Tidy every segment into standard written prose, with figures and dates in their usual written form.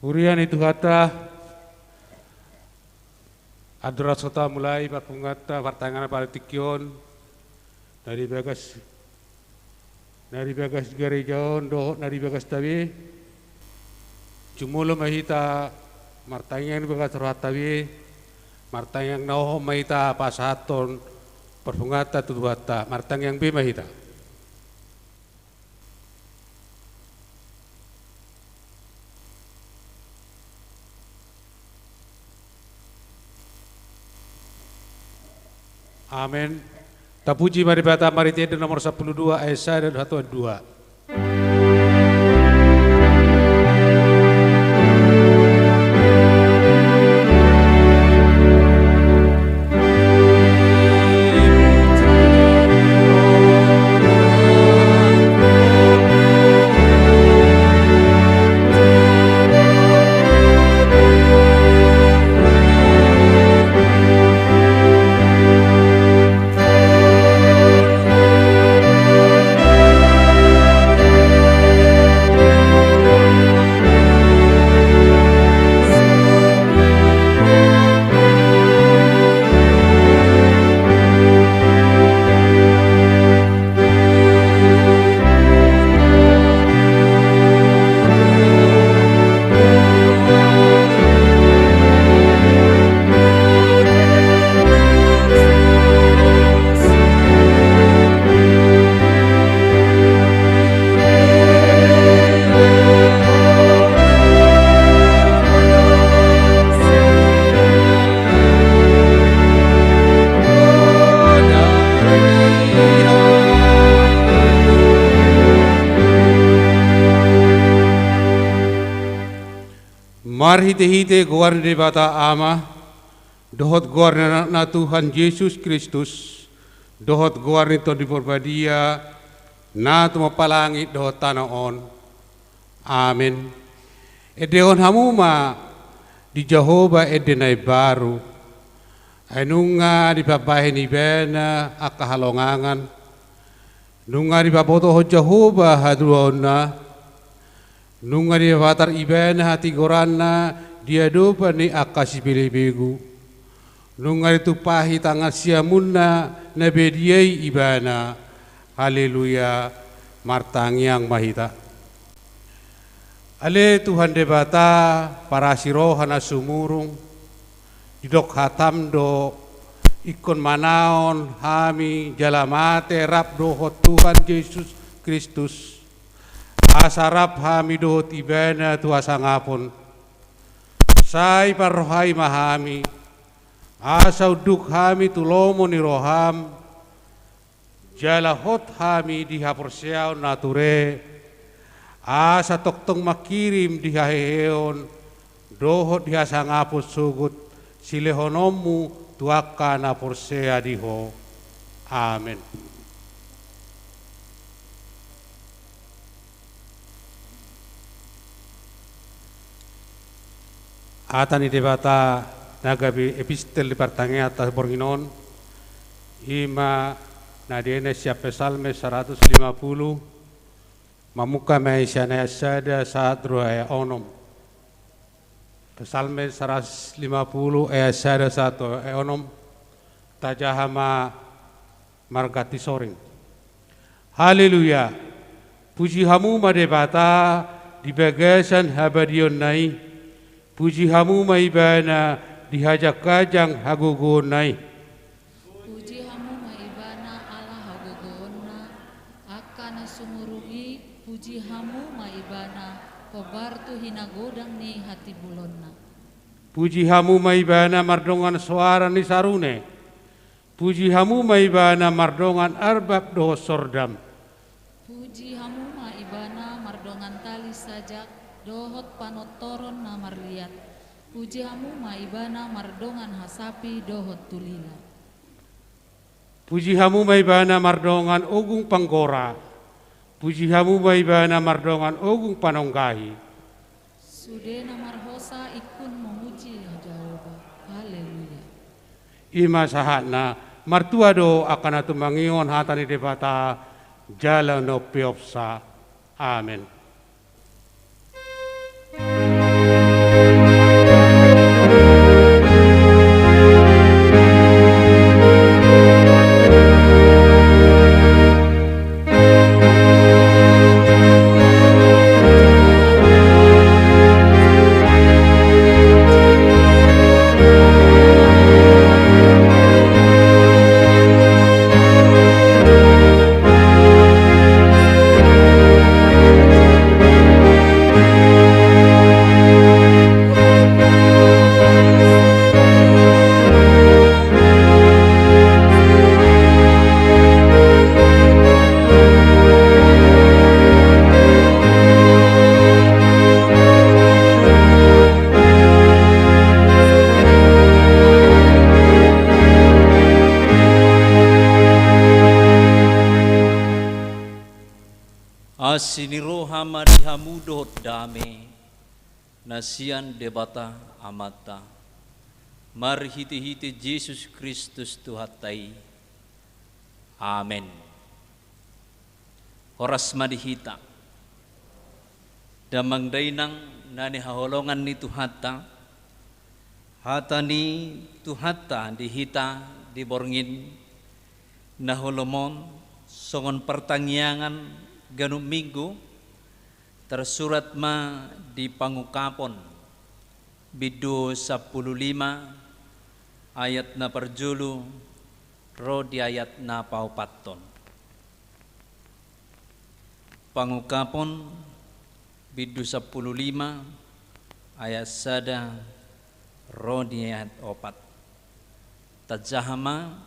Urian itu kata adra sota mulai parpungata partangan partikyon dari bagas gerejaon do dari bagas tabi cumulo mahita martanyang bagas rohat tabi martanyang nauho mahita pasaton parpungata tuduhata martanyang bi mahita. Amin. Tapuji mari bata mari tiada nomor 12 ayat 1 dan 2. Mari hite guar de bata ama dohot guar na Tuhan Yesus Kristus dohot guar ni to di porbadia na tumo palangit dohot tanaon. Amin. Edeon hamuma di Jehovah edenai baru anunga di babahe ni bena akahalongangan nunga di baboto ho Jehovah hadruona nunga dia batar ibana hati gorana dia dopa ni akasi begu nunga itu pahi tangan siamunna nabediai ibana haleluya martangiang mahita ale Tuhan debata para sirohana sumurung didok hatam do ikon manaon hami jalamate rap dohot Tuhan Yesus Kristus asarap hami dohot ibana tuasa ngapon sai parrohai mahami asa uduk hami tulomo ni roham jalahot hami dihaporseaon nature asa toktong makirim dihaheon dohot dihasa ngapon sugut silehonomu tuaka na porsea diho. Amen. Atani debata nagabi epistel di partangnya atas borginon ima nadiene siapa salme 150 mamuka maisyana asada saat ruaya onom Salme 150 ayat 1 onom tajahama margati soring. Haleluya. Puji hamu madebata di bagasan habadion nai. Puji hamu maibana dihajak kajang hagugon nai. Puji hamu maibana ala hagogonna akana sumurugi puji hamu maibana kobartu hinagodang ni hati bulonna. Puji hamu maibana mardongan suara ni sarune. Puji hamu maibana mardongan arbab doh sordam. Puji hamu maibana mardongan tali sajak dohot panotoron na marliat. Puji hamu maibana mardongan hasapi dohot tulila. Puji hamu maibana mardongan ogung panggora. Puji hamu maibana mardongan ogung panonggahi. Sudena marhosa ikun memuji Jehovah. Haleluya. Ima sahatna martua do akan atu mangion hatani debata jalan no piopsa. Amin. Asiniro hamari hamudo dame nasian debata amata marhiti-hiti Yesus Kristus Tuhatai. Amen. Horas madihita damang dainang nani haholongan ni Tuhata hata ni Tuhata dihita diborngin naholomon songon pertangyangan ganung minggu tersurat ma di pangukapon bidu 15 ayat na perjulu ro di ayat na paupaton. Pangukapon bidu 15 ayat sada ro di ayat opat. Tajahama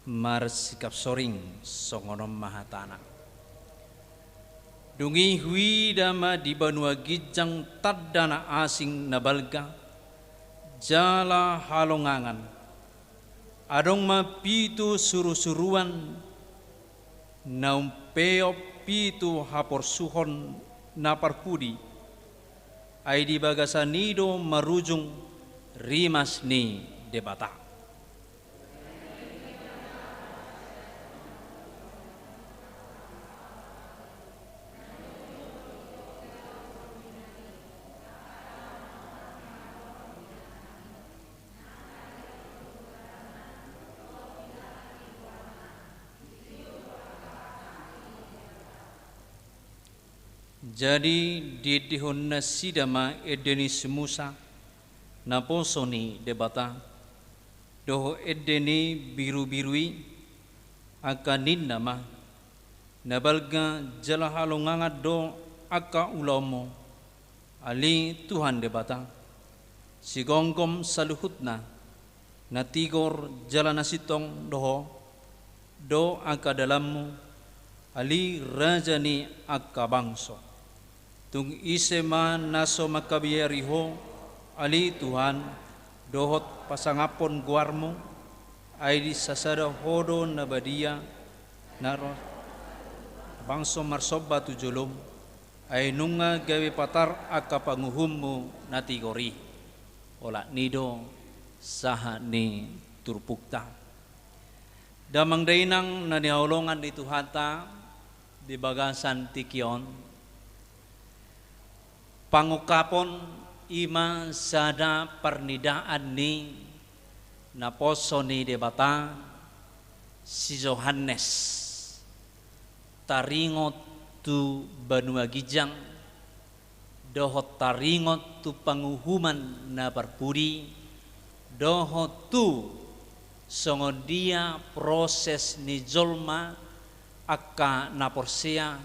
marsikap soring songonom mahatana. Dungi hui dama di banua gijang tadana asing nabalga jala halongangan adong ma pitu suru-suruan naumpeo pitu hapor suhon naparpudi ai di bagasanido marujung rimas ni debata. Jadi didihon na sidama edeni semusa naposoni debata doho edeni biru-birui akanin nama nabalga jala halonganga do aka ulomo ali Tuhan debata sigongkom saluhutna natigor jala nasitong doho do aka dalammu ali rajani aka bangso tung isema naso makabiyariho ali Tuhan dohot pasangapon guarmo ay di sasada hodo na badia naro bangso marsoba tujulom ay nunga gawe patar aka panguhummu natigori ola nido saha ni turpukta damang dainang nanihaulongan di Tuhata di bagasan tikion pangukapon ima sada pernidaan ni naposo ni debata si Yohanes taringot tu banua gijang dohot taringot tu panguhuman na parpudi dohot tu songodia proses ni jolma akka na porsea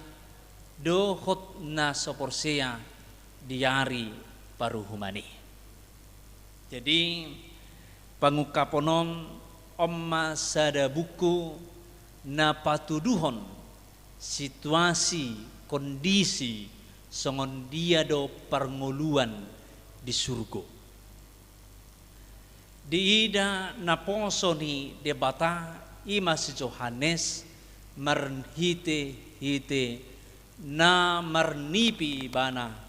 dohot na soporsea diari paruhumani. Jadi pangukaponon omma sada buku na patuduhon situasi kondisi songon dia do parngoluan di surga. Di ida naposo ni debata ima si Yohanes marhite hite na marnipi bana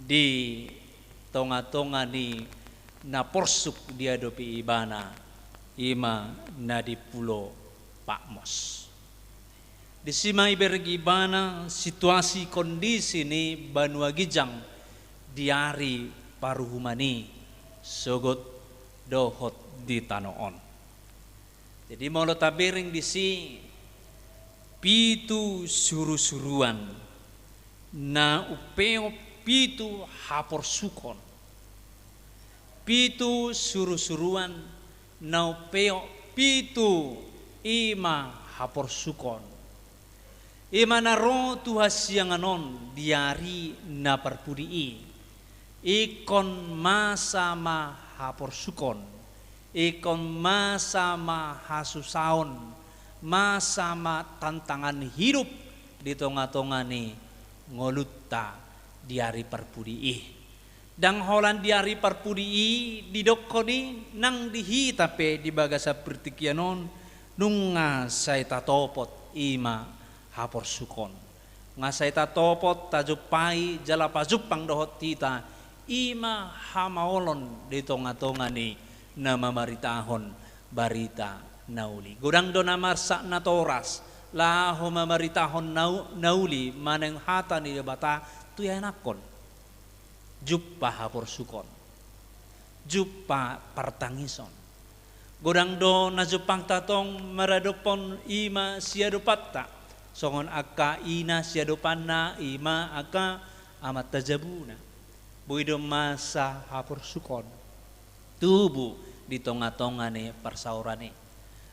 di tonga-tonga ni na porsuk dia dopi ibana ima na di pulau Pakmos. Di sima ibergibana situasi kondisi ni banua gijang diari paruhumani sogot dohot di tanoon. Jadi mau lo tabering di si pitu suru-suruan na upeo pitu hapor sukon pitu suru-suruan naupeo pitu ima hapor sukon ima naro tuhasianganon diari na parpudi ikon masama hapor sukon ikon masama hasusaon masama tantangan hidup di tonga-tonga ni ngolutta diari parpudi dang holan diari parpudi didokoni nang dihi tape di bagasa pertikianon nunga say tatopot ima hapor sukon ngasai ta topot tajupai jala pajupang dohot tita ima hamaolon di tonga-tonga ni nama maritahon barita nauli. Gudang do namarsa na toras laho mamaritahon nauli maneng hata ni bata tuyanakon. Juppa hapor sukon. Juppa partangison. Gudang do na jupang tatong maradopon ima siadupatta. Songon akka ina siadopanna ima akka amat tajabuna. Buido masa hapor sukon. Tubuh di tonga-tonga ni persaurani.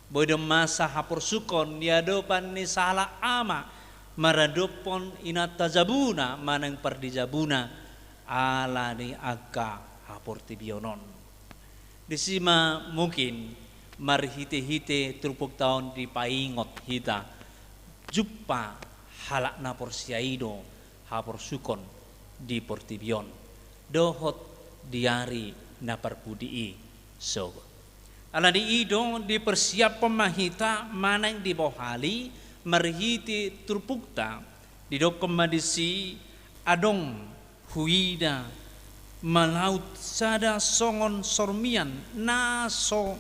Buido masa hapor sukon niadopan ni salah ama maradopon ina tajabuna manang perdijabuna ala ni akka hapor tibionon. Disima mungkin marhite-hite trupuk tahun di paingot hita. Juppa halak na porsiaido hapor sukon di portibion dohot diari na perpudii so ala di ido di persiap pemahita manang di bohali merhiti turpukta di dokom madisi adong huida malaut sada songon sormian naso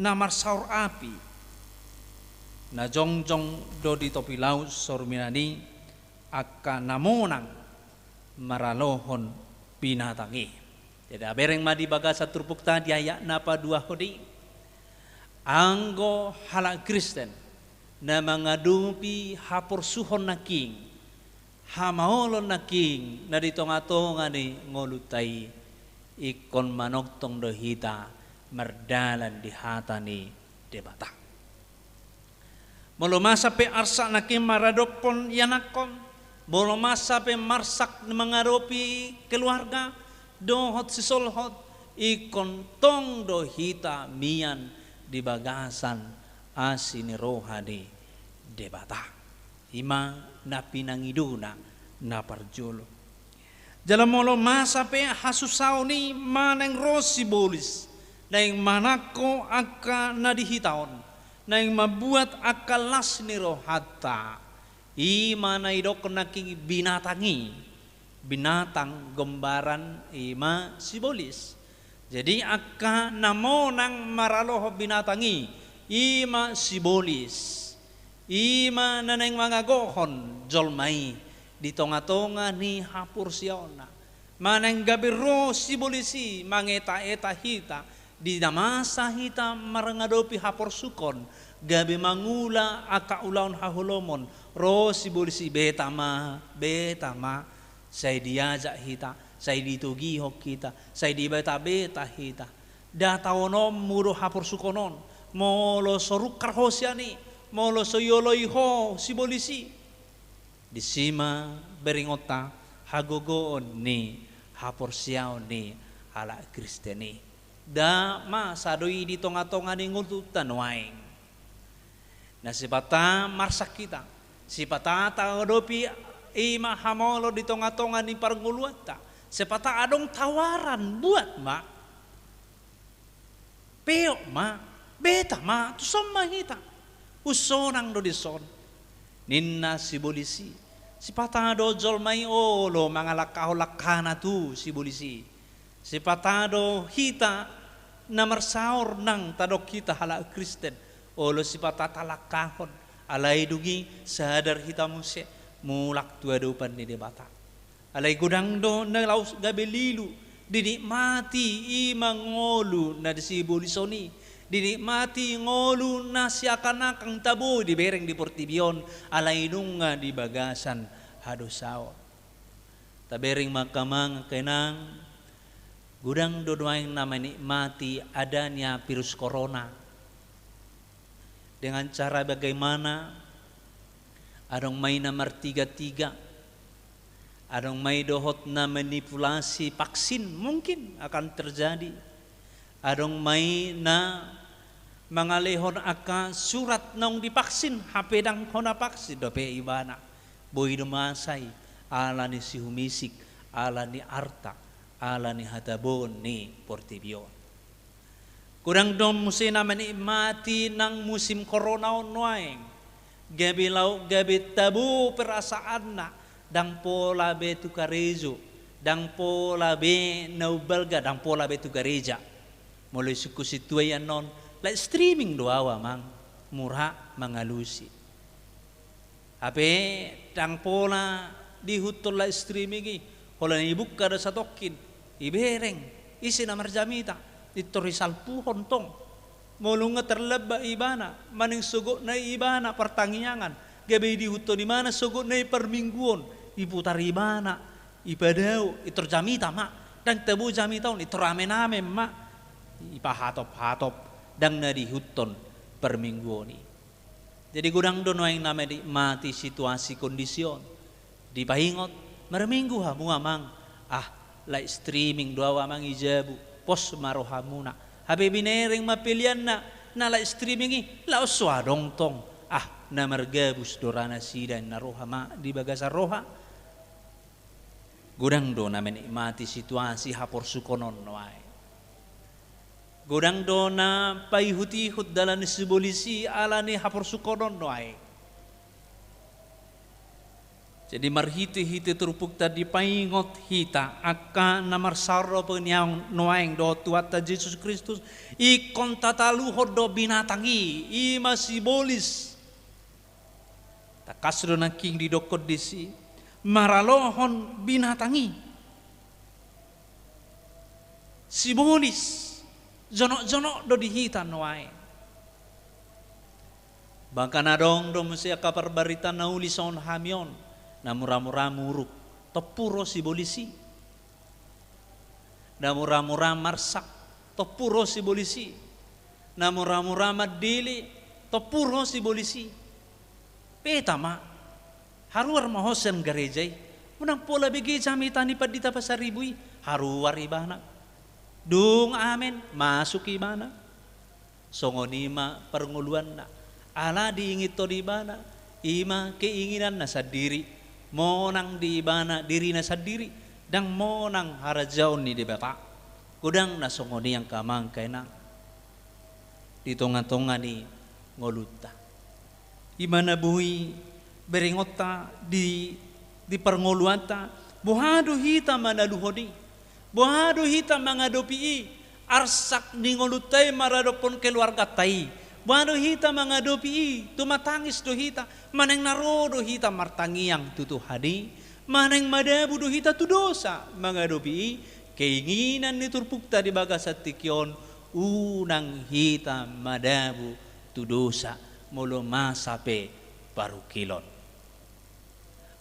na marsaur api na jongjong do di topi laut sorminani akan namonang maralohon binatangi. Jadi abereng madi bagasa turpukta diayak napa dua hodi anggo halak Kristen na mangadupi hapor suhon naking hamaolon naking na di tonga-tonga ni ngolutai ikon manoktong do hita merdalan di hatani debatang. Molomasa pe arsa nakim maradopon yanakon, molomasa pe marsak mengaropi keluarga, dohot sisolhot, ikon tong dohita mian di bagasan asini rohani debata. Ima na pinangiduna na parjolo. Jalan molomasa pe hasusau ni maneng rosi bolis, naing manako akka na dihitaon. Na yang membuat akalas ni rohata ima na idok naking binatang gambaran ima simbolis. Jadi akka namonang maraloh binatangi ima simbolis. Ima na nang mga gohon jolmai di tonga-tonga ni hapur siona. Manang gabiro simbolisi mangeta-eta hita di damasa hita marangadopi hapor sukon gabi mangula aka ulaun hahulomon ro sibolisi betama say diajak hita say ditugihok kita say di beta hita datawonom muro hapor sukonon molo sorukar hosiani molo soyoloiho sibolisi disima beringota hagogoon ni hapor siaw ni ala Kristeni da ma sadoi di tonga-tonga ni ngututan waing. Na sipata marsak kita, sipata taodopi ima hamolo di tonga-tonga ni parnguluata, sipata adong tawaran buat ma, peo ma, beta ma, tu sama hita, usonang do dison, ninna sibolisi, sipata do jolmai olo mangalakaho lakana tu sibolisi, sipata do hita na marsaur nang tadok kita halak Kristen olo sipata talakahon alai dugi sadar hita muse mulak tua dupan ni debata alai gudang do na laus gabelilu dinikmati ima ngolu na disibulisoni dinikmati ngolu na siakan-akang tabu di bereng di portibion alai nunga di bagasan hadosao tabereng makamang kenang gudang dodoang na menikmati adanya virus corona dengan cara bagaimana adong may nomor 33 adong may dohot na manipulasi vaksin mungkin akan terjadi adong may na mangalehon aka surat nong dipaksin HP dang hona vaksin dope ibana boy dumasay ala ni si humisik ala ni arta ala ni hatabon ni portibio. Kurang dom musina menikmati nang musim corona onwaeng. gabi lau gabi tabu perasaan na dang pola be tu karejo dang pola be naubalga dang pola be tu gareja mulai suku situaya non like streaming doawa mang murah mangalusi ape dang pola di hutol like streaming gi hola ni buka ada satokin ibereng isi namar jamita itorisal puhon tong mulunga terleba ibana maning sugo na ibana pertangyangan gabe di huto di mana sugo na permingguan iputar ibana ibadau itor jamita mak dan tebu jamita itor ame-ame mak ipahatop-hatop dang na di huton permingguan ni jadi gudang dono yang nama di mati situasi kondisyon di pahingot merminggu hamu amang live streaming doa amang ijabu pos marohamuna habe binereng mapilian na live streaming i lao swadong tong na margabus dorana sidan na rohama di bagasa roha gudang do na menikmati situasi hapor sukonon wae gudang do na paihut-ihut dalam sibolisi alani hapor sukonon wae jadi marhiti-hiti terupuk tadi paingot hita akan namar sarro penyang noaeng do tuata Yesus Kristus ikon tatalu hodo binatangi ima sibolis takasro na king di dokod disi maralohon binatangi sibolis jonok-jonok do dihita noaeng bahkan adong do musia kabar berita nauli son hamion na mura-mura muruk tepuro sibolisi na mura-mura marsak tepuro sibolisi na mura-mura madili tepuro sibolisi petama haruar mahosen garejay unang pola bigi jamita ni padita pasaribui haruar ibana dung amen masuk ibana songonima pernguluan na ala diingit to ibana ima keinginan na sa diri monang di ibana diri na sendiri dang monang harajaon ni debata kudang na songoni yang kamang kaina di tonga-tonga ni ngoluta imana buhi beringota di perngoluanta buhado hita manaluhodi buhado hita mangadopi arsak ni ngolutai maradopon keluarga tai buhado hita mangadopi tumatangis do hita maneng narodo hita martangiang tutu hadi maneng madabu do hita tu dosa mangadopi keinginan ni turpukta di bagasa tikyon unang hita madabu tu dosa mulu masape baru kilon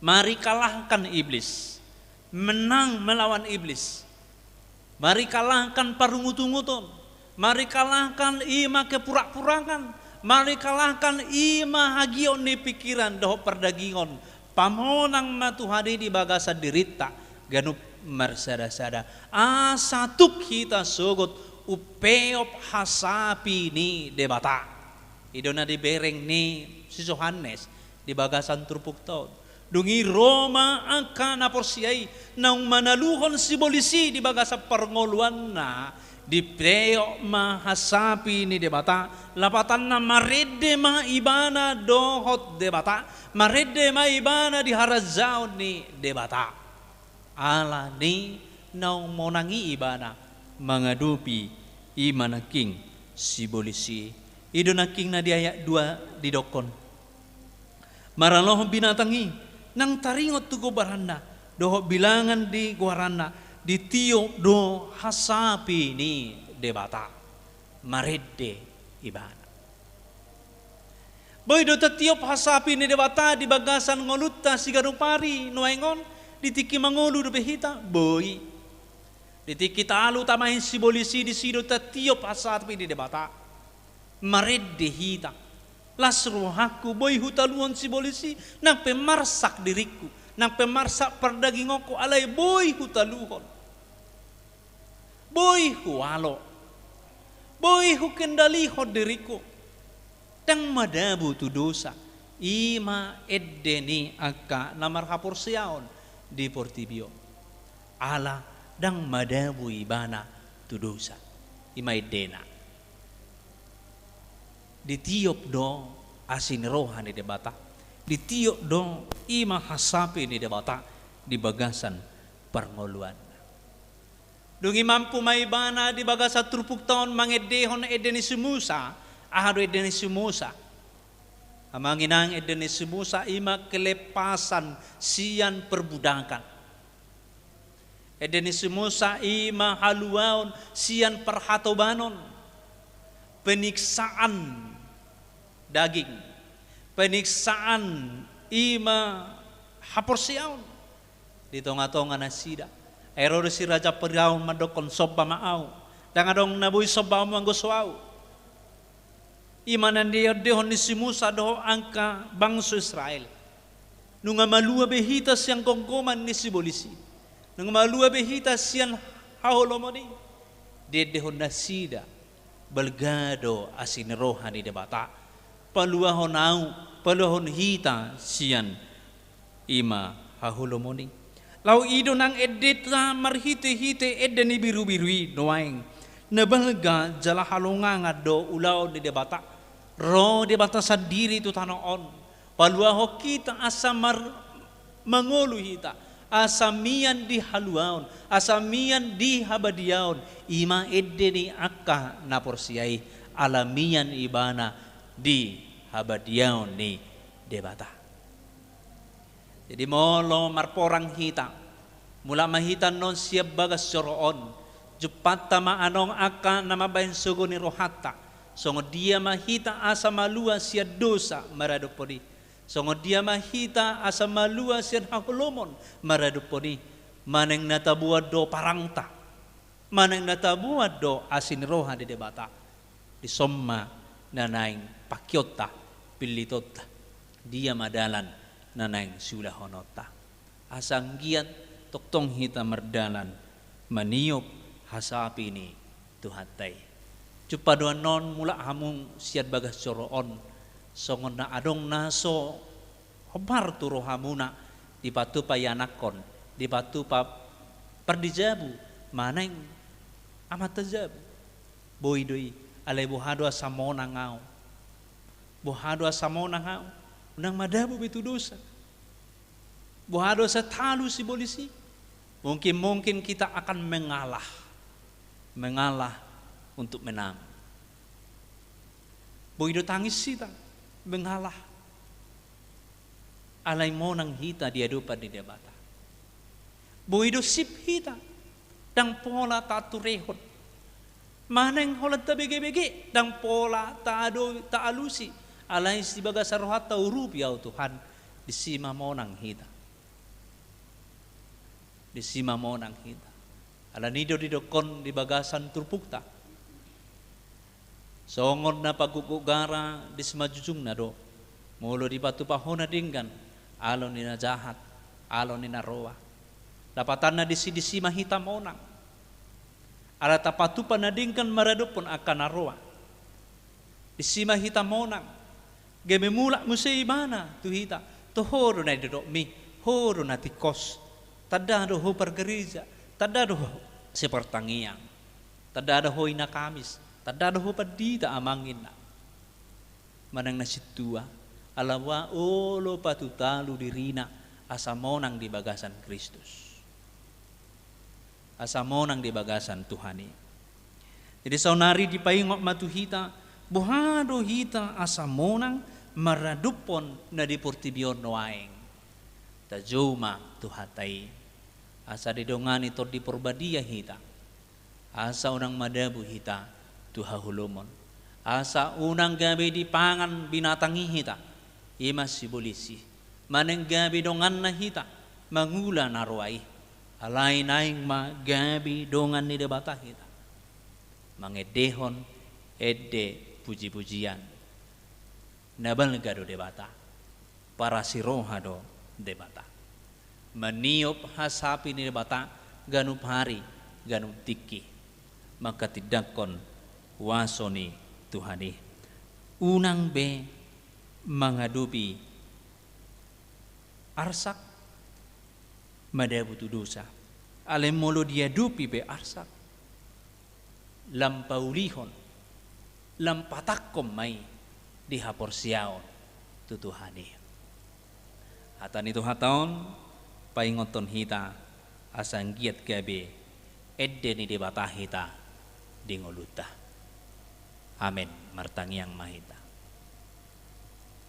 mari kalahkan iblis menang melawan iblis mari kalahkan parungutung-utung mari kalahkan ima kepurak-purakan mari kalahkan ima hagion ni pikiran doh perdagingon pamonang matuhadi di bagasa dirita ganup marsada-sada asatuk hita sogot upeop hasapi ni debata idona di bereng ni si Yohanes di bagasan turpuk taon dungi Roma angka naporsiai nang manaluhon sibolisi di bagasa perngoluan na di preo mahasapi ni debata lapatan na marede ma ibana dohot debata marede ma ibana di harazao ni debata ala ni naung monangi ibana mengadupi imana king sibolisi idona king na di ayat 2 di dokon maraloh binatangi nang taringot tugo baranda doho bilangan di guarana ditiup do hasapi ni debata marede ibana boy do tetiup hasapi ni debata di bagasan ngolutta sigarupari nuengon ditiki mangolu do behita boy ditiki talu tamahin sibolisi di sido tetiup hasapi ni debata marede hita lasru haku boy hutaluan sibolisi nang pemarsak diriku nang pemarsak perdagingoko alay boy hutaluhon boy huwalo boy hukendaliho diriku dang madabu tu dosa ima eddeni akka namar hapur siaon di portibio ala dang madabu ibana tu dosa ima eddena ditiup do asin rohani de bata ditiok do ima hasapi ni de bata di bagasan perngoluan dungi mampu maibana di bagasa trupuk taon mangedehon edeni sumusa ahado edeni sumusa amanginang edeni sumusa ima kelepasan sian perbudakan edeni sumusa ima haluaon sian perhatobanon peniksaan daging peniksaan ima haporsiaon di tonga-tonga nasida eror si raja periaun madokon soba maau dangadong nabui soba manggosoau imanan dia dehon ni si Musa doho angka bangsa Israel nunga malua behita siang kongkoman ni si bolisi nunga malua behita siang haholomoni dia dehon nasida belgado asin rohani de bata paluahon au paluahon hita sian ima hahulomoni lau ido nang edeta marhite-hite edeni biru-birui noaing nabalga jala halonga ngado ulau di debata ro debata sendiri tu tanoon paluaho kita asamar mangolu hita asamian di haluaon asamian di habadiaon ima edeni akka naporsiai alamian ibana di habadiaon ni debata jadi molo marporang hita mula mahita non siap bagas soroon jepat tama anong aka nama bain sugo ni rohata songo dia mahita asa malua sia dosa maradupodi songo dia mahita asa malua sia hakulomon maradupodi maneng natabua do parangta maneng natabua do asin roha di debata di somma nanaing pakyota pilitota dia madalan nanaing sulah honota asang giat toktong hita merdalan maniup hasapi ni tuhatai cupaduan non mula hamung siat bagas coroon songon na adong naso hobar turu hamuna di patu payanakon di patu pa perdijabu maneng amat tajabu boidoi alai bohadua samona ngau bohadua samona ngau unang madabu betu dosa bohadua setalu si polisi mungkin kita akan mengalah untuk menang boido tangis kita mengalah alai monang hita dia dupa di debata boido sip hita dang pola tatu rehot maneng holat ta bege-bege dang pola ta alusi alai si bagas rohata urupi au Tuhan di sima monang hita di sima monang hita ala nido didokon di bagasan turpukta songon na pagugugara di semajujung na do mulo di batu pahona dinggan alon ni na jahat alon ni na roa dapatan na di sima hitam monang ala tapatupan na dinggan maradupon akan naroa di sima hitam monang game mulak musai mana tu hita to horo na didok mi horo na tikos tada do ho pergereja tada do sepertangiang tada do ho ina kamis tada do ho padita amangin na manang nasitua alawa olo patutalu dirina asamonang di bagasan Kristus asamonang di bagasan Tuhani jadi saunari di paingok matuhita buhado hita asamonang maradupon na di portibion noaeng tajuma tuhatai asa didongani tor di porbadia hita asa unang madabu hita tuhahulumon asa unang gabi di pangan binatangi hita ima si bolisi maneng gabi dongan na hita mangula narwai alai naing ma gabi dongan ni debata hita mangedehon edde puji-pujian nabal gado debata para siroha do debata meniup hasapi ni debata ganup hari ganup tiki maka tidakon wasoni Tuhani unang be mengadupi arsak madabu tu dosa alem molo dia dupi be arsak lampaulihon lampatakom mai di haporsiaon tutuhani. Hatan itu hataon paingoton hita asang giat gabe edde ni debata hita dingoluta. Amin. Martangiang mahita.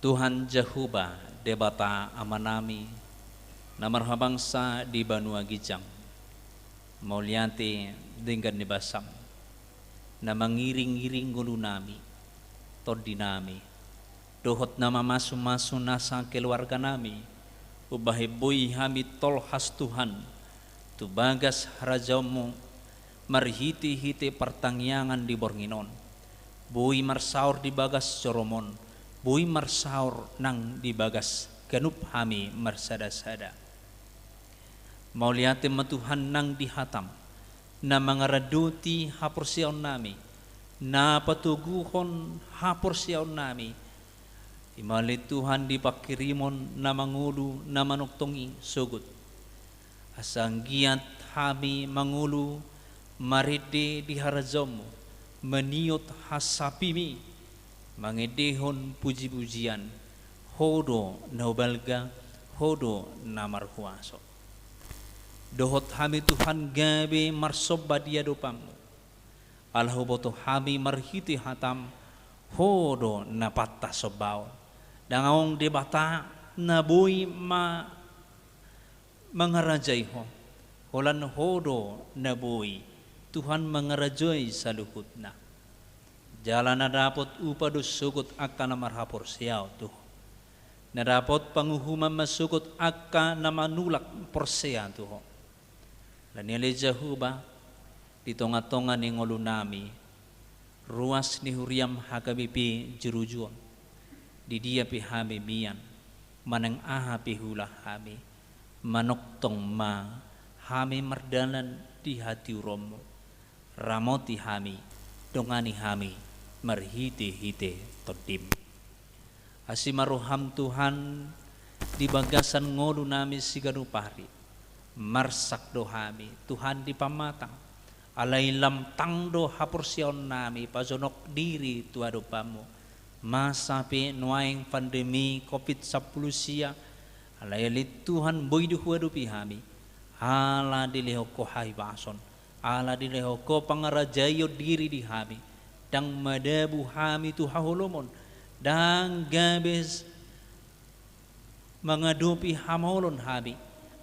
Tuhan Jehovah debata amanami namar habangsa di Banua Gijang mauliante dengan nibasam na mangiring-iring gulu nami todi nami dohot nama masu-masu nasa keluarga nami ubahe boy hami tol has Tuhan tu bagas rajamu marhiti-hiti pertangyangan di Bornginon boy marsaur di bagas Coromon boy marsaur nang di bagas ganup hami marsada-sada mauliate matuhan nang dihatam na mangaraduti hapursiaw nami na patuguhon hapursiaw nami imali Tuhan dipakirimon na mangulu na manuktongi sugut asanggiat hami mangulu maride di harazomu meniot hasapimi mangedehon puji-pujian hodo naubalga hodo namarhuaso dohot hami Tuhan gabe marsoba dia dopamu alhoboto hami marhiti hatam hodo napata sobao dangawong debata naboy mangarajay ho holan hodo naboy Tuhan mangarajay sa luhut na jalan na dapat upados sugot akka na marhapor siyaw tuh na dapat panguhuman masugot akka na manulak porseya tuh Laniali Jehovah di tonga-tonga ni ngolu nami ruas ni huriam hakabipi jerujuan di dia pi hami mian manang aha pi hula hami manoktong ma hami mardalan di hati romo ramoti hami dongani hami marhite-hite todim asimaruham Tuhan di bagasan ngolu nami siganu pahri marsak do hami Tuhan di pamatang alay lamtang do hapursion nami pazonok diri tuado pamu masapi nuaing pandemi COVID-19 sia alay lit Tuhan boy duhuado pihami ala dileho ko hai bason ala dileho ko pangarajayo diri di hami dang madabu hami tu hahulomon dang gabes mengadupi hamolon hami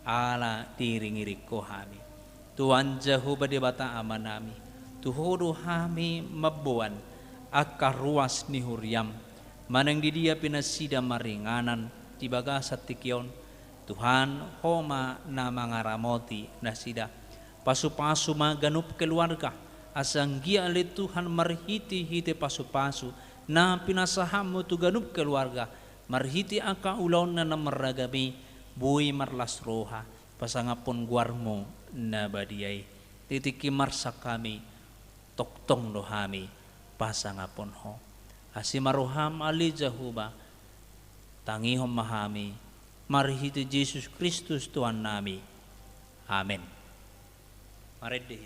ala diringirik ko hami Tuhan Jehovah di bata amanami tuhodo hami mabuan akka ruas ni huriam manang di dia pinasida maringanan di bagasat tikyon Tuhan homa na mangaramoti nasida pasu-pasu maganup keluarga asanggia le Tuhan marhiti-hiti pasu-pasu na pinasaham mo tu ganup keluarga marhiti akka ulaw na namaragami buhay marlas roha pasangapon guarmo na badiyay titiki marsak kami toktong dohami pasangapon ho asimaruham ali Jehovah tangihom mahami marhiti Jesus Kristus Tuhan nami amen maredde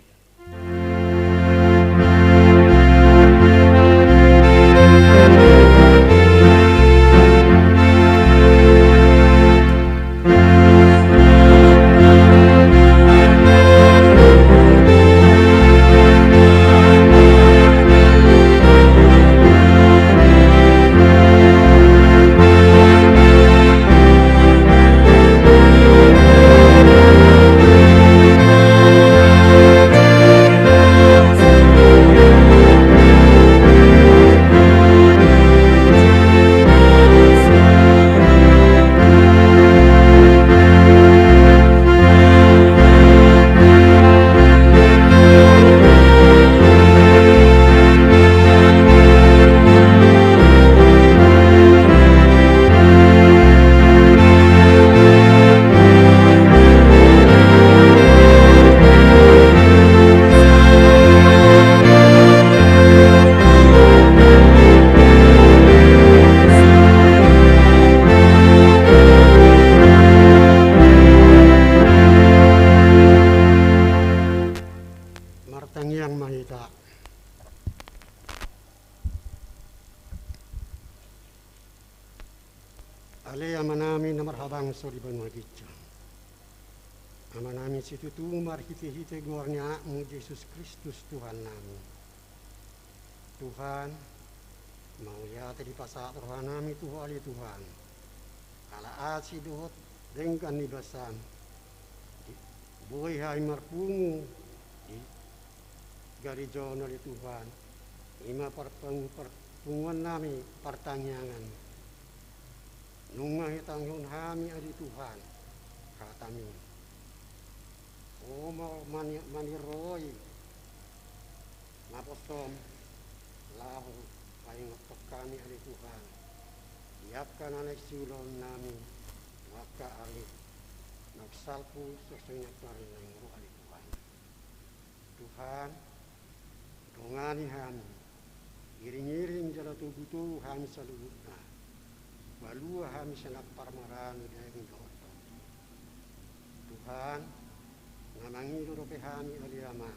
marhabang so di benua kita. Amanami situ tu marhite-hite gornya mu Yesus Kristus Tuhan nami. Tuhan mau lihat di pasar Tuhan nami Tuhan Tuhan. Kala asi dohot dengan nibasan. Buhay hai marpungu di garijo na Tuhan. Ima perpunguan nami pertanyaan. Nunga hitang hami ari Tuhan katami. O maniroi maposom lahu paling kami ari Tuhan. Iapkan anak sulon nami maka ari nagsalpu sesuai nagtarin ng ari Tuhan. Tuhan dongani hami iring-iring jala tubuh hami salubutna balua hami sangat parmarani daging doto. Tuhan namangiru rope hami aliama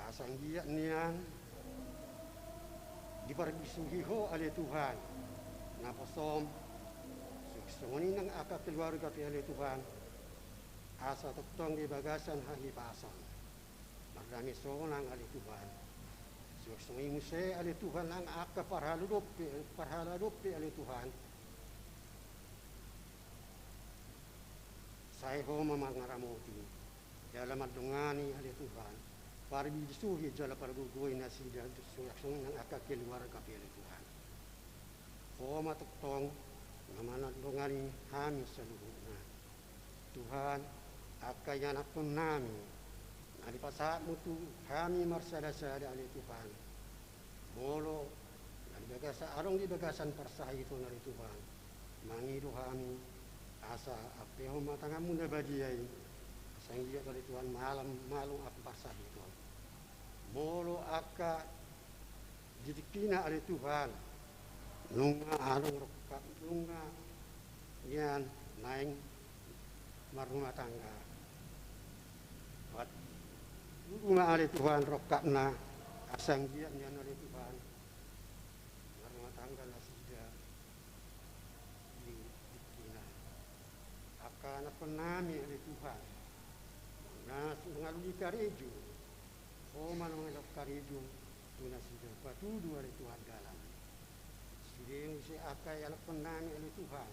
asang giat nian dipargisuhiho ali Tuhan naposom suksoni ng akak keluarga pi ali Tuhan asa totong di bagasan halipasan magdami sonang ali Tuhan suksoni muse ali Tuhan ang akak parhaladupi ali Tuhan saya ho mamangaramuti dalam adungani ali Tuhan parbisuhi jala pargugoy na sida suksoni ng akak keluarga pi ali Tuhan ho matutong namanadungani kami sa luhod na Tuhan akayan ako namin nalipasaat mo tu kami marsada-sada ali Tuhan molo nalibagasa arong libagasan parsahay ito na Tuhan mangido kami asa apeho matanga mo na badiyay asang iya kali Tuhan malong ako parsahay ito molo aka didikina ali Tuhan nunga arong rokat nunga yan naing marumah tangga rumah ali Tuhan rokat na asang dia niyan ali Tuhan marumah tangga na sida di dikina akan penami ali Tuhan na ngaluli karejo o manong karejo tuna sida patudu ali Tuhan dalam Sideng si akay anak penami ali Tuhan.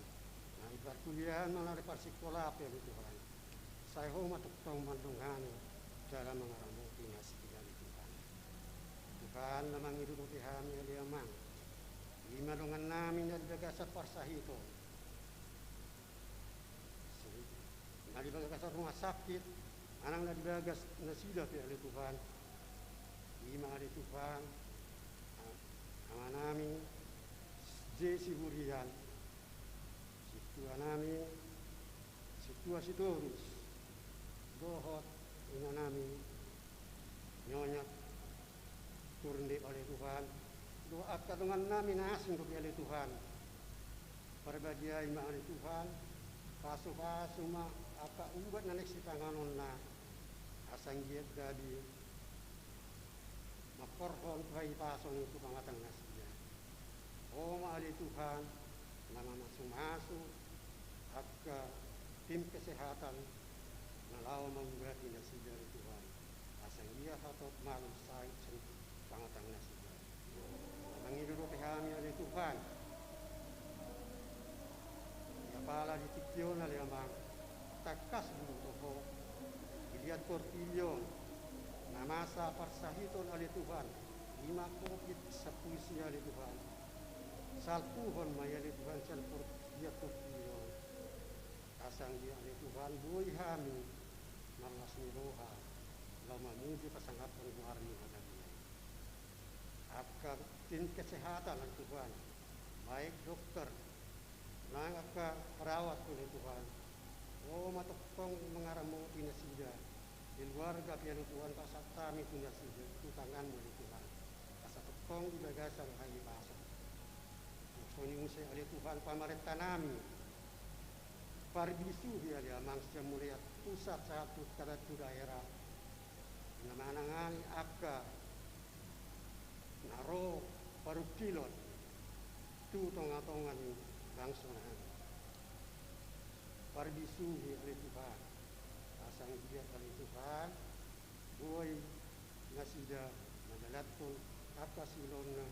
Nah ibarat kuliah mengenai sekolah ali Tuhan. Saya ho matutong mandungani dalam mengaramuti nasi ali Tuhan. Tuhan namang iduduki kami ali amang. Lima dengan namin na dibagasa parsahito. Na dibagasa rumah sakit. Anang na dibagas nasida ali Tuhan. Lima ali Tuhan. Ama namin Jesi Burian, situa nami, situa Sidorus, dohot ina nami, nyonya turndi oleh Tuhan, doa katungan nami nasin oleh Tuhan, perbadiai ma oleh Tuhan, pasu ma aka ubat nanek si tanganon na, asang giat gadi, maporhon kai pason itu pangatang nasi. Oh ali Tuhan nama masuk at tim kesehatan nalaw mengubati nasi dari Tuhan asang dia hatot malam say pangatang nasi mangidudo kami ali Tuhan ya pala di tikyo na lamang takas buto iliad portilyon namasa parsahiton ali Tuhan 5 kopit sa puisi ali Tuhan salpuhon mayali Tuhan salpur dia turkiyon asang dia ali Tuhan buhay kami malas ni roha lau mamuji pasanggapan buharni hadagi akan tim kesehatan ali Tuhan baik dokter nang aka perawat oleh Tuhan oh matokong mengaramuti nasida di keluarga pian Tuhan pasat kami punya sida itu tanganmu ali Tuhan pasat tokong di bagasan hai pasat Soni musay ali Tuhan pamarenta nami parbisuhi ali amang siya muliat pusat satu kadatu daerah namanangan akka naro parukilot tu tonga-tongan bangsa na disuhi oleh Tuhan. Asang dia oleh Tuhan, boy nasida madalatun akka silon na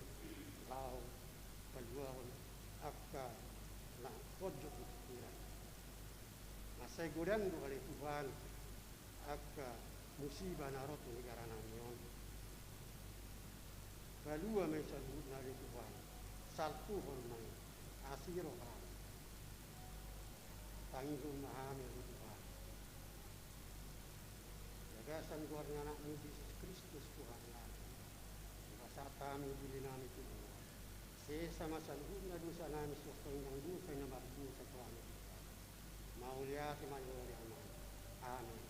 lao paluahon akka na kodyo kuturan. Masay godan do oleh Tuhan akka musibah narot di negara namin. Balua may salud na oleh Tuhan, saltuhon may asiro ka. Tanggung mahami oleh Tuhan. Jagasan keluarga anakmu Yesus Kristus Tuhan Allah. Bahasa kami bili nami Tuhan. Sesama salud na dosa nami sostong yang dosa na mardu sa Tuhan. Maulia si Manuel Amen. Amen.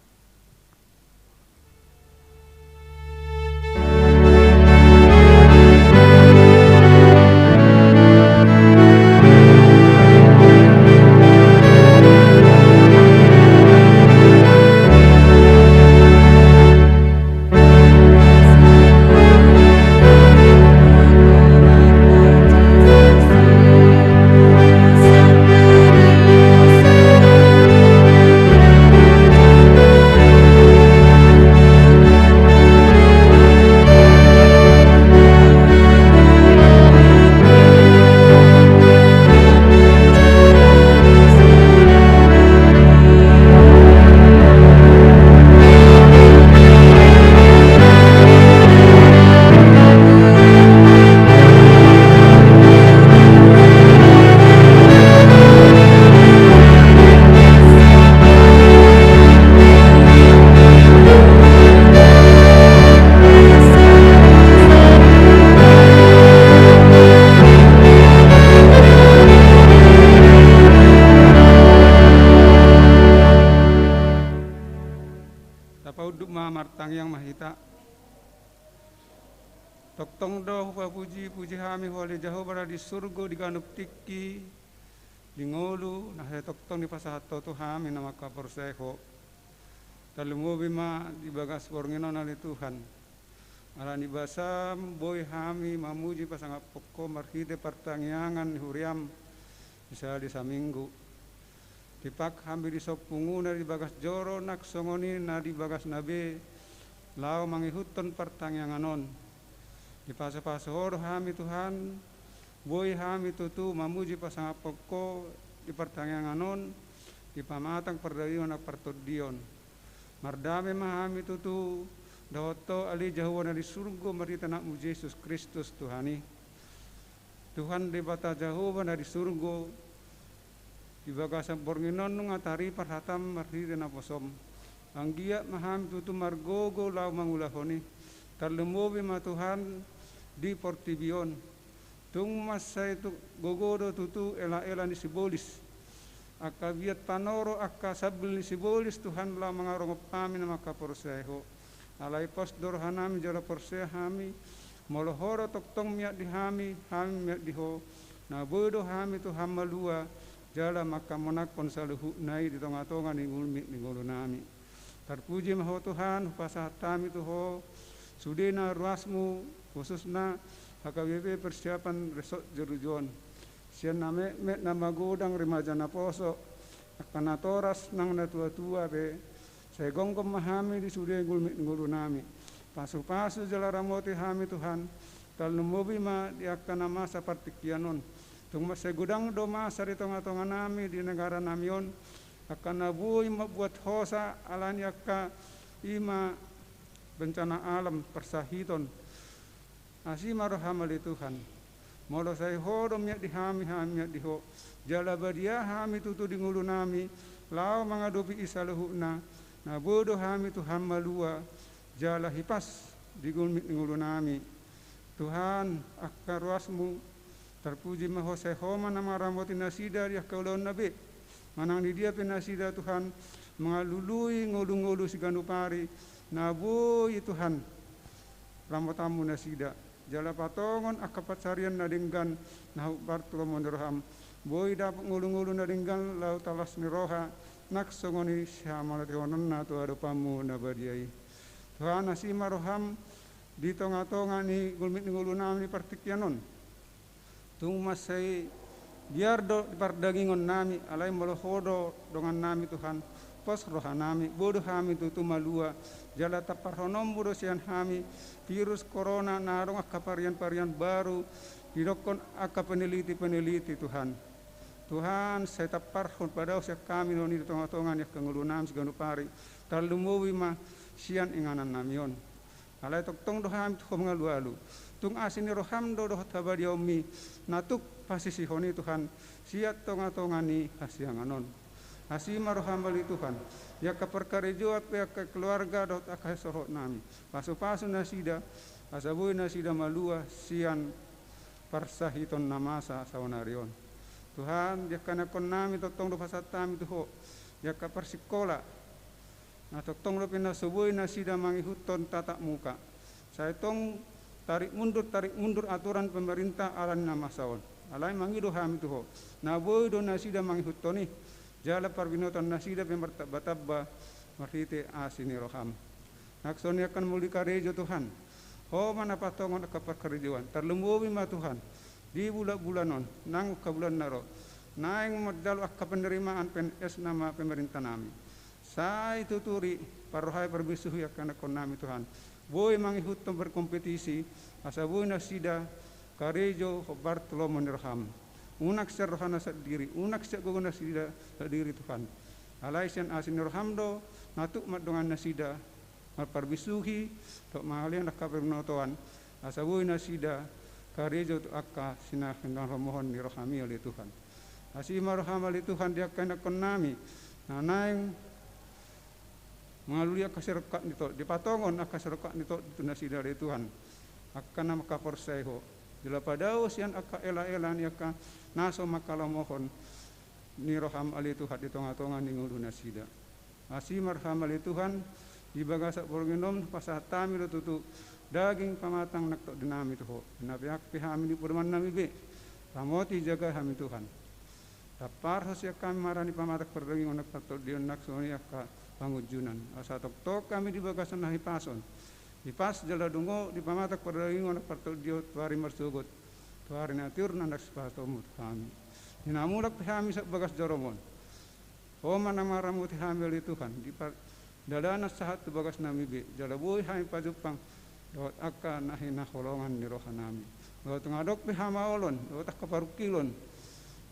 Toktong doh puji hami hole Jehova di surga di ganup tiki di ngolu nah toktong di pasahato tu hami nama kapor seho talumo bima di bagas borngino nali Tuhan ala ni basam boy hami mamuji pasangap pokko marhide pertangyangan huriam bisa di saminggu tipak hami di sopungu na di bagas joro nak songoni na di bagas nabe lao mangihuton pertangyanganon di paso-paso hami Tuhan boy hami tutu mamuji pasangap pokko di pertangyanganon di pamatang perdayon na pertodion mardame mahami tutu dahoto ali Jawa na di surga marita nakmu Yesus Kristus Tuhani Tuhan di bata Jawa na di surga di bagasan bornginon ngatari parhatam marita na posom anggia mahami tutu margogo lau mangulahoni terlemobi ma Tuhan di Portibion tung masa itu gogodo tutu ela ni sibolis akabiat panoro akka sabil ni sibolis Tuhan la mangarong pami na makaporseho alai pos dorhanami jala porseha hami molohoro toktong miak di hami miak di ho na bodo hami tu hamalua jala makamonak konsaluhu nai di tonga-tonga ni ngulmi ni ngulunami terpuji maho Tuhan pasahatami tu ho sudena ruasmu khususna HKBP persiapan resort jerujon sian name nama godang remaja na poso akana toras nang na tua-tua be saya gongkom mahami di sude ngulu nami pasu-pasu jala ramoti hami Tuhan tal numobi ma di akana masa partikianon tung saya gudang do masa di tonga-tonga nami di negara namion akana bui buat hosa alani akka ima bencana alam persahiton asima rohamali Tuhan molo saya hodo miak di hami miak di ho jala badia hami tutu di ngulu nami lao mangadopi isaluhuna na bodo hami Tuhan malua jala hipas di ngulu nami Tuhan akaruasmu terpuji maho saya homa nama ramoti nasida di akaulon nabe manang di dia penasida Tuhan mengalului ngulu-ngulu si ganupari naboy Tuhan ramotamu nasida jala patongon akapat sarian nadinggan nahu bartulo monderham boy dapat ngulu-ngulu nadinggan lau talas niroha nak songoni siamala teonon na tu adopamu nabadiai Tuhan asima roham di tonga-tonga ni ngulmit ngulu nami partikianon tung masai Biar dipardagingon nami, alay molohodo dengan nami Tuhan, pos roha nami, bodoh kami tutu malua, jala taparhonom bodoh sian kami, virus corona narong akka varian-varian baru, didokon akka peneliti-peneliti Tuhan. Tuhan saya taparhon pada usia kami noni di tengah-tengah ya kengulunam seganu pari, talumuwi ma sian inganan namion. Alay tong doham tu mengalu-alu. Tung asini roham do tabadi omi natuk pasisi honi Tuhan siat tonga-tongani hasianganon. Hasima roham bali Tuhan. Ya kaperkarejo ya keluarga dot akai sohot nami. Pasu-pasu nasida asabui nasida malua sian parsahiton namasa sawanarion. Tuhan ya kana kon nami totong do pasatami tuho. Ya kapersikola. Nah totong do pinasubui nasida mangihuton tatak muka. Saya tong tarik mundur aturan pemerintah alan nama saon. Alai mangido ham tuho. Na boy do nasida mangihutoni. Jala parbinotan nasida pemertabatabba marhite asini roham. Naksoni akan muli karejo Tuhan. Ho mana patongon kaparkarejoan. Terlumbuwi ma Tuhan. Di bulan-bulanon nang kabulan naro. Naing modal akka penerimaan PNS nama pemerintah nami. Sai tuturi parohai perbisuhi akan akon nami Tuhan. Boy mangihutong berkompetisi asaboy nasida karejo Bartolomeo nirham. Unak sa rohana sa diri, unak sa guguna nasida sa diri Tuhan. Alay siyan asin nirham do, natuk madungan nasida, marparbisuhi, to mahalian nakapirnotoan, asaboy nasida karejo to akka sinakindang romohon nirhami oleh Tuhan. Asima roham oleh Tuhan dia kena konami, nanaing mengalulia kaserekat nito dipatongon akaserekat nito itu nasida dari Tuhan akan nama kaporseho jila padao sian akka ela-ela ni akka naso makalamohon ni roham ali Tuhan di tengah-tengah ni ngulu nasida asimar roham ali Tuhan di bagasak borginom pasatami do tutu daging pamatang nakto dinami tuho nabiak pihami di purman nami be pamoti jaga hami Tuhan tapar hasia kami marani pamatak perdaging onak takto dion naksoni akka pangujunan asa tok kami di bagasan nahi pason di pas jala dungo di pamatak perdagingon parto dio tuari marsugot tuari natur nandak sepato mut kami dinamulak kami sak bagas joromon o mana maramut kami oleh Tuhan di dadana sahat tu bagas nami be jala boy hai pajupang dot akka nahi naholongan ni rohanami dot ngadok pe hamaolon dot akka parukilon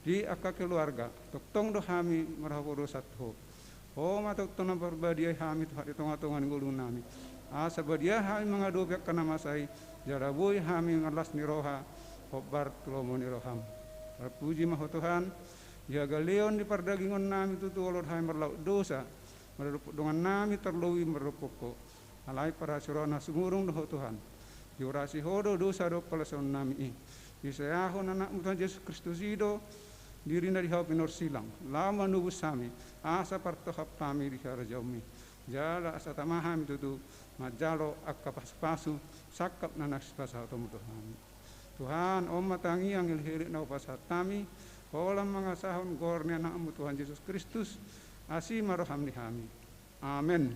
di akka keluarga tong do kami marahurusat ho. Oh matuk tunang berbadiah kami Tuhan di tengah-tengah ngulu nami. Asa badiah kami mengadopi kana masai jarabui kami ngalas niroha hobar tulomo niroham. Terpuji maha Tuhan. Jaga leon di perdagingan nami tutu olor kami merlaut dosa. Merupuk dengan nami terluwi merupukko. Alai para surana sumurung doho Tuhan. Jurasi hodo dosa do palason nami. Bisayahon anak Tuhan Yesus Kristus ido. Diri na dihaw pinor silang lama nubus sami asa partohap kami di harajaumi jala asa tamaham tutu majalo akka paspasu sakap nanak spasa Tuhan Tuhan om matangi ang ilhiri na upasat kami kolam mga sahon gornya na amu Tuhan Yesus Kristus asi maroham ni kami amen.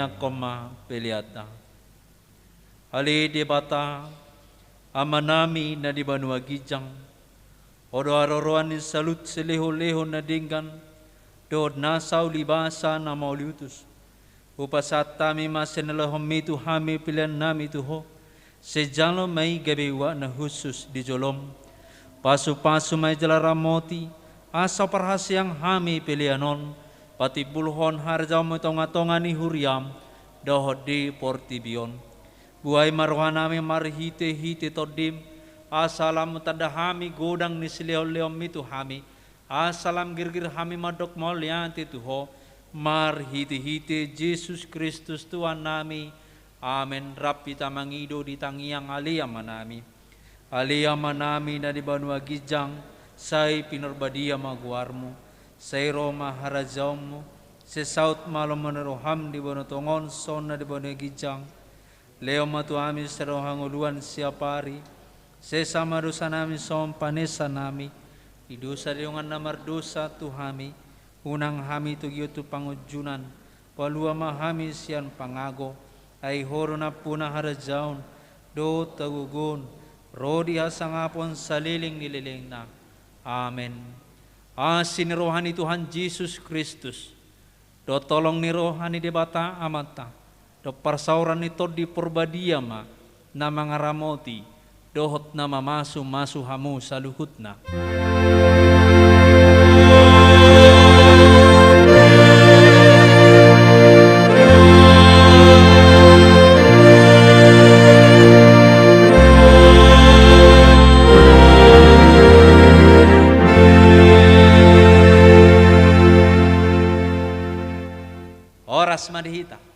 tania koma peliata. Hali di bata amanami na di banua gijang. Odo aroroan ni salut seleho-leho na dinggan. Dood nasaw libasa na mauliutus. Upasat tami masenalahom itu hami pilihan nami tuho. Sejalo may gabiwa na husus di jolom. Pasu-pasu may jalaramoti. Asa parhasyang hami pilihanon. Pati bulhon harjaw mo tonga-tonga ni huriam. Dohod di portibion. Buhay marwa nami marhite-hite todim. Asalam tadahami godang ni sileo-leom itu hami. Asalam girgir hami madok molianti tuho. Marhite-hite Jesus Kristus Tuhan nami. Amen. Rapi tamangido di tangiang aliyama nami. Aliyama nami na di banua gijang. Say pinurbadia maguarmu. Say Roma harajawmu. Say saut malom meneroham di banu tongon son na di banu gijang. Leo matu amin sa rohanguluan siapari. Say samarusa nami som panesa nami. Idusa diungan na mardusa tuhami. Unang hami tugyo tu pangujunan. Palua mahami siyan pangago. Ay horo na puna harajaon. Do tagugun. Rodi hasangapon saliling nililing na. Amen. Asin rohani Tuhan Yesus Kristus. Do tolong ni rohani di bata amata. Do parsauran nito di purbadiyama. Na mga ramoti. Dohot na mamasu-masu hamu sa luhut na. Oras madihita.